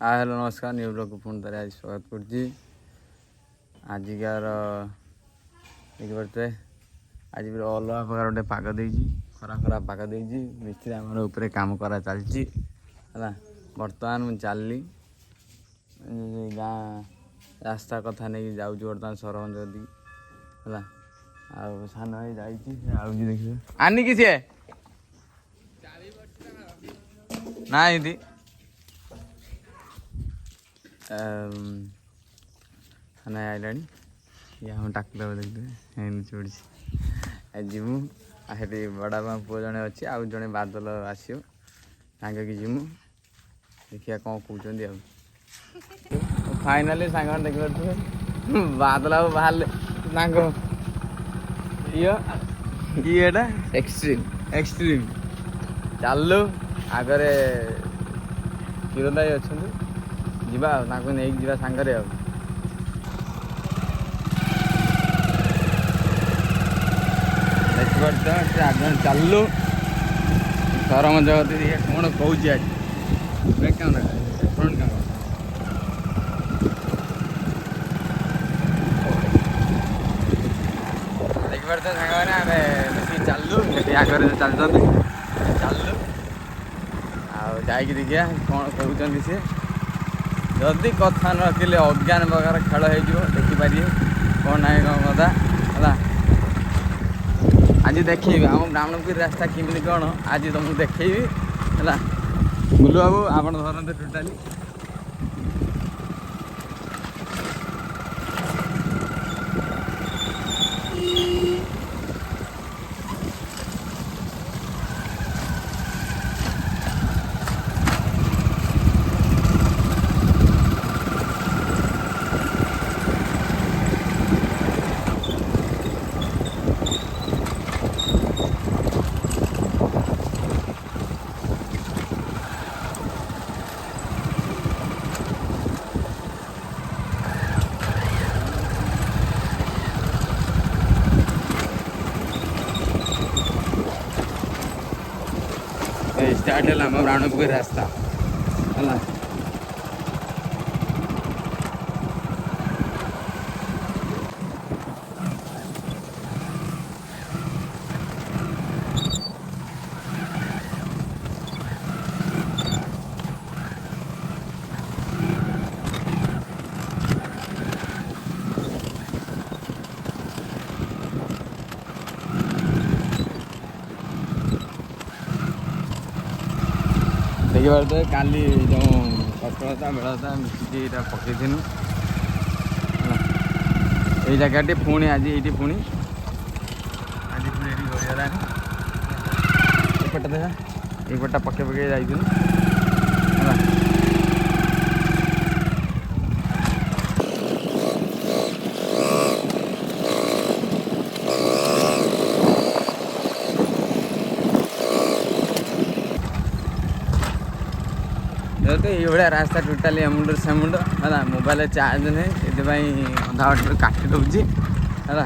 Hello नमस्कार new blog को पुणी थे आज स्वागत कर आजिकार देखिपे आज भी अलग प्रकार गोटे पाग दे खरा खरा पाग दे मिस्त्री आम ऊपर कम करा चलती है। बर्तमान मुझे चलली गाँ रास्ता कथा नहीं जाऊँ बर्तमान सरपंच है आ सान भाई जाऊँगी देखिए आनी कि सी ना ये खाना आइला ये हम टाकला देखते चढ़ी जीमु आठी बड़ा पुओ जड़े अच्छी आउ जड़े बादल आसो सांगे जीमु देखिए कौन कहते फाइनाली सांग देख पारे बादल बाहर सांग ये एक्सट्रीम एक्सट्रीम चलु आगरे किरण भाई अच्छा जावा नहीं जा सांगे देखिए आगे चलु सरपंच कति कौन कौच आज फ्रंट कैमरा देखिए सांग मैंने मिसिक चलु आगे चलते चलु आई देखिए कौन कहते सी जदि कथा न रखिले अज्ञान प्रकार खेल हो देखिपारे कौन ना कौन कथा है आज देखी आम ब्राह्मणपुर रास्ता केमी कौन आज तुमको देखी है बुलू बाबू आप धरते टोटाली स्टार्ट है ब्राह्मणपुर रास्ता है देखिए काली जो सफलता बेलता मिसिक यहाँ पकईन ये जगह पुणी आज ये पुणी आज पुणी ये गला देखा ये पके पके जाइए ये भाया रास्ता टोटाली एमुंड सेमुंड है मोबाइल चार्ज नहीं ये अधा बाटर काटी दूसरी है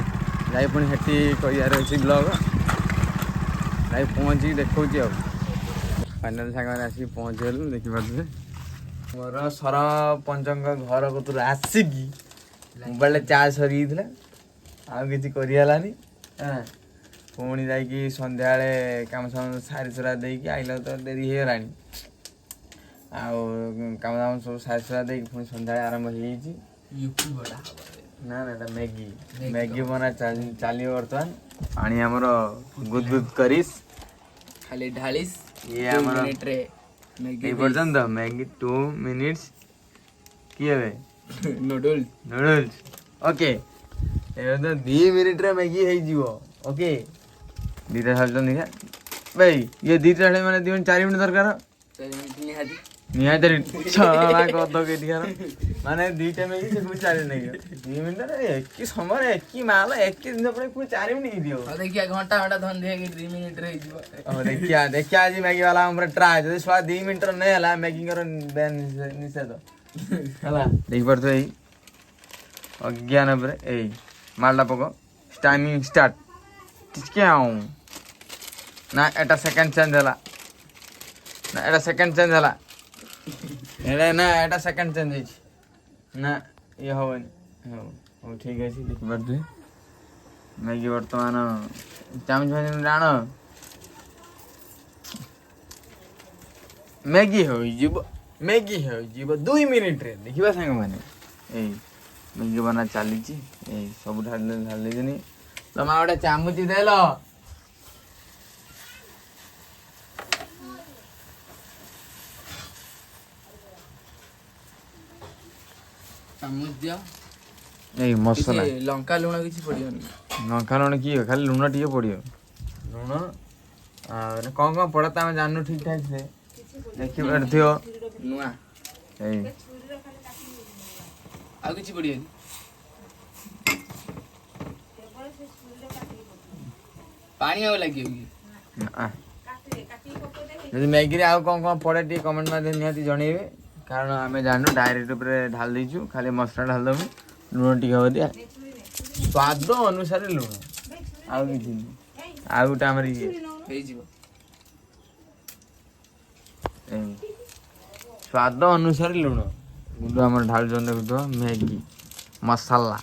जाई पुणी हेटी कर अच्छी ब्लॉग जाई पहुँची देखा फाइनाल सांग मैंने आसिक पहुँचीगलु देखिपे मोर सरपंच घर कतु आसिकी मोबाइल चार्ज सरी आउ कि पुणी जा सन्ध्या काम साम सारी सुरा देकी आइल तो डेरी होगा काम दाम सब सारी सुरा दे पुणी सन्ध्या आरंभ हो ना ना मैगी मैगी बना चलिए बर्तमान पानी आमर गुद गुद करिस खाली ढालिस ये आमर मैगी पर्यंत मैगी 2 मिनिट्स किए नूडल्स नूडल्स ओके ए तो 2 मिनिट रे मैगी हे जीवो ओके दीटा साल देखा भाई ये दीटा माने 2 4 मिनिट दरकार 4 मिनिट निहाती निहाती छला कद के दिखार माने दुईटा मैगी से कुछ 4 नहीं 2 मिनिट एक समय एक माल एक दिन पर कुछ 4 मिनिट दियो देखिए घंटा घंटा धन दे कि 2 मिनिट रे जीव देखिया आज मैगी वाला हमरा ट्राई जदि स्वाद 2 मिनिट नहीं हला मैगी कर बैन निषेध हला देख पर तो एई अज्ञान पर एई मालडा पको टाइमिंग स्टार्ट क्यों ना एटा सेकंड चेंज हला ना एटा सेकंड चेंज हला ଏଇଟା ନା ଏଇଟା ସେକେଣ୍ଡ ଚେଞ୍ଜ ହେଇଛି ନା ଇଏ ହବନି ହଉ ହଉ ଠିକ୍ ଅଛି ଦେଖିପାରୁଥିବେ ମ୍ୟାଗି ବର୍ତ୍ତମାନ ଚାଉମିନ ଫାଉମିନ ଆଣ ମ୍ୟାଗି ହୋଇଯିବ 2 ମିନିଟ୍ରେ ଦେଖିବା ସାଙ୍ଗମାନେ ଏଇ ମ୍ୟାଗି ବନା ଚାଲିଛି ଏଇ ସବୁ ଢାଳିଦେନି ତମେ ଗୋଟେ ଚାମୁଚି ଦେଲ ଚାମଚ ଦିଅ ଏଇ ମସଲା କିଛି ଲଙ୍କା ଲୁଣ କିଛି ପଡ଼ିବନି ଲଙ୍କା ଲୁଣ କିଏ ଖାଲି ଲୁଣ ଟିକେ ପଡ଼ିବ ଲୁଣ ଆଉ କ'ଣ ପଡ଼େ ତ ଆମେ ଜାଣିନୁ ଠିକ୍ ଠାକ୍ ସେ ଦେଖିପାରୁଥିବ ନୂଆ ଏଇ ଆଉ କିଛି ପଡ଼ିବନି ପାଣି ଆଉ ଲାଗିବ କି ଯଦି ମ୍ୟାଗିରେ ଆଉ କ'ଣ ପଡ଼େ ଟିକେ କମେଣ୍ଟ ମାଧ୍ୟମରେ ନିହାତି ଜଣେଇବେ କାରଣ ଆମେ ଜାଣିନୁ ଡାଇରେକ୍ଟ ଉପରେ ଢାଳି ଦେଇଛୁ ଖାଲି ମସଲା ଢାଳିଦେବୁ ଲୁଣ ଟିକେ ହବ ଦିଆ ସ୍ୱାଦ ଅନୁସାରେ ଲୁଣ ଆଉ କିଛି ନୁହେଁ ଆଉ ଗୋଟେ ଆମର ଇଏ ହେଇଯିବ ସ୍ୱାଦ ଅନୁସାରେ ଲୁଣ କିନ୍ତୁ ଆମର ଢାଳୁଛନ୍ତି ଦେଖୁଥିବ ମ୍ୟାଗି ମସଲା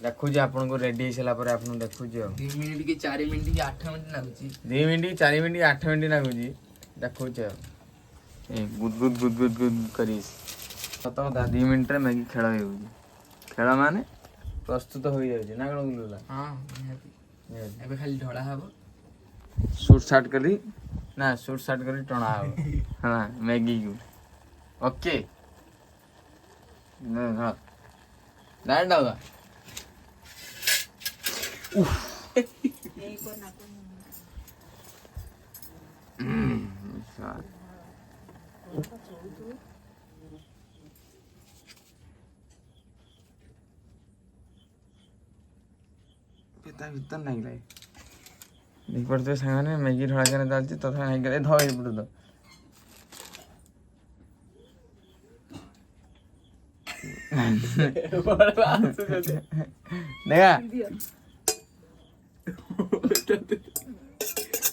ଦେଖୁଛି ଆପଣଙ୍କୁ ରେଡ଼ି ହେଇସାରିଲା ପରେ ଆପଣଙ୍କୁ ଦେଖୁଛି ଆଉ 2 ମିନିଟ୍ କି 4 ମିନିଟ୍ କି 8 ମିନିଟ୍ ଲାଗୁଛି 2 ମିନିଟ୍ 4 ମିନିଟ୍ 8 ମିନିଟ୍ ଲାଗୁଛି ଦେଖୁଛି ଆଉ ଏ ଗୁଦ କରି ସତ କଥା 2 ମିନିଟ୍ରେ ମ୍ୟାଗି ଖେଳ ହେଉଛି ଖେଳ ମାନେ ପ୍ରସ୍ତୁତ ହୋଇଯାଉଛି ନା କ'ଣ ବୁଲିଲା ହଁ ନିହାତି ଏବେ ଖାଲି ଢଳା ହବ ସୁଟ୍ ସାଟ୍ କରି ଟଣା ହବ ହଁ ମ୍ୟାଗିକୁ ଓକେ ଡାଇରେକ୍ଟ ହବା ଭିତର ନାଇଁ ଦେଖିପାରୁଥିବେ ସାଙ୍ଗମାନେ ମ୍ୟାଗି ଢଳାକାରେ ଚାଲିଛି ତଥାପି ନାଇଁ ଧର ଏପଟୁ ତ ଦେଖା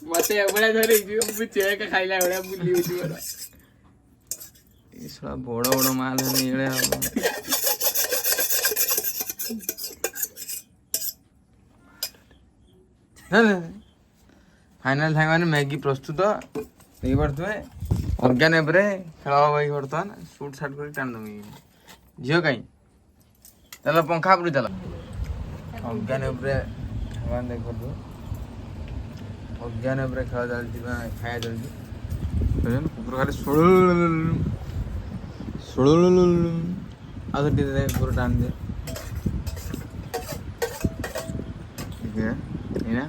ମତେ ଏଭଳିଆ ଧରେଇଯିବ ମୁଁ ଚେକ୍ ଖାଇଲା ଭଳିଆ ବୁଲି ଯିବ ଏ ଶଳା ବଡ଼ ମାଲ ହେଲେ ଏଇଭଳିଆ ହବ ଫାଇନାଲ ସାଙ୍ଗମାନେ ମ୍ୟାଗି ପ୍ରସ୍ତୁତ ଦେଖିପାରୁଥିବେ ଅର୍ଗାନ ଉପରେ ଖେଳ ହବ ଏଇ ବର୍ତ୍ତମାନ ସୁଟ୍ ସାଟ୍ କରି ଟାଣିଦେବୁ ଝିଅ କାଇଁ ଚାଲ ପଙ୍ଖା ଉପରୁ ଚାଲ ଅର୍ଗାନ ଉପରେ ଦେଖିପାରୁଥିବ ଅଜ୍ଞାନ ଉପରେ ଖେଳ ଚାଲିଛି ବା ଖାଇବା ଚାଲିଛି କୁକୁର ଖାଲି ଆଉ ଟିକେ କୁକୁର ଟାଣି ଦିଏ ଏଇନା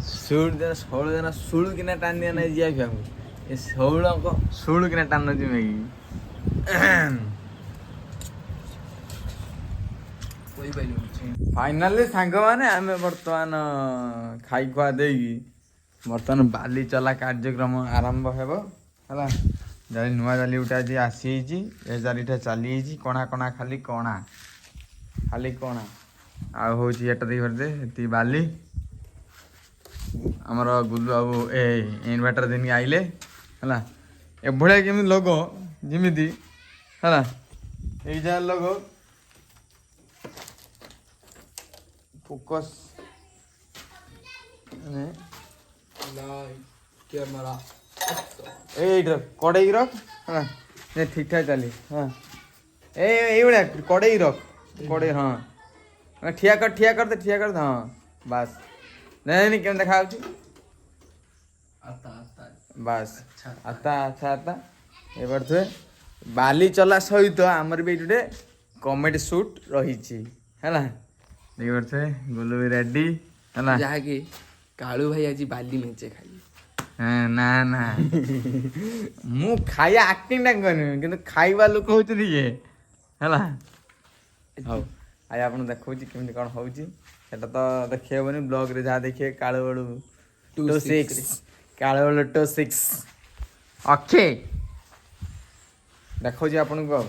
ଷୋହଳ ଦିନ ଷୋଳ କିନା ଟାଣି ଦିଆ ନାହିଁ ଯିବା ଫିଆକୁ ଏ ଷୋହଳଙ୍କ ଷୋଳ କିନା ଟାଣି ନଉଛି ମ୍ୟାଗି ଫାଇନାଲି ସାଙ୍ଗମାନେ ଆମେ ବର୍ତ୍ତମାନ ଖାଇ ଖୁଆ ଦେଇକି ବର୍ତ୍ତମାନ ବାଲି ଚଲା କାର୍ଯ୍ୟକ୍ରମ ଆରମ୍ଭ ହେବ ହେଲା ଜାଲି ନୂଆ ଜାଲି ଗୋଟେ ଆଜି ଆସିଯାଇଛି ଏ ଜାଲିଟା ଚାଲିଯାଇଛି କଣା ଖାଲି କଣା ଆଉ ହେଉଛି ଏଟା ଦେଇପାରୁଛେ ଏତିକି ବାଲି ଆମର ଗୁଲୁ ବାବୁ ଇନଭର୍ଟର ଦେଇକି ଆଇଲେ ହେଲା ଏଭଳିଆ କେମିତି ଲୋକ ଯେମିତି ହେଲା ଏଇ ଯାହା ଲୋକ ଫୋକସ୍ এইটা কড়াই রখ হ্যাঁ ঠিকঠাক চালি হ্যাঁ এইভଳିଆ কড়াই রখ কড়াই হ্যাঁ ঠিয়া କରିଦେ ହଁ ବାସ୍ ନାଇଁ କେମିତି ଦେଖାଯାଉଛି ବାସ୍ ଆଚ୍ଛା ଏ ପାରୁଥିବେ ବାଲି ଚଲା ସହିତ ଆମର ବି ଏଇଠି ଗୋଟେ କମେଡି ସୁଟ୍ ରହିଛି ହେଲା ଦେଖିପାରୁଥିବେ ଗୁଲୁ ବି ରେଡି ହେଲା ଯାହାକି କାଳୁ ଭାଇ ଆଜି ବାଲି ମେଞ୍ଚେ ଖାଇଲେ ନା ମୁଁ ଖାଇବା ଆକ୍ଟିଂଟା କରିନି କିନ୍ତୁ ଖାଇବା ଲୋକ ହଉଛନ୍ତି ଇଏ ହେଲା ହଉ ଆଜି ଆପଣ ଦେଖଉଛି କେମିତି କ'ଣ ହଉଛି ସେଟା ତ ଦେଖି ହେବନି ବ୍ଲଗ୍ରେ ଯାହା ଦେଖିବେ କାଳୁବେଳୁ 2 6 ଓକେ ଦେଖଉଛି ଆପଣଙ୍କୁ ଆଉ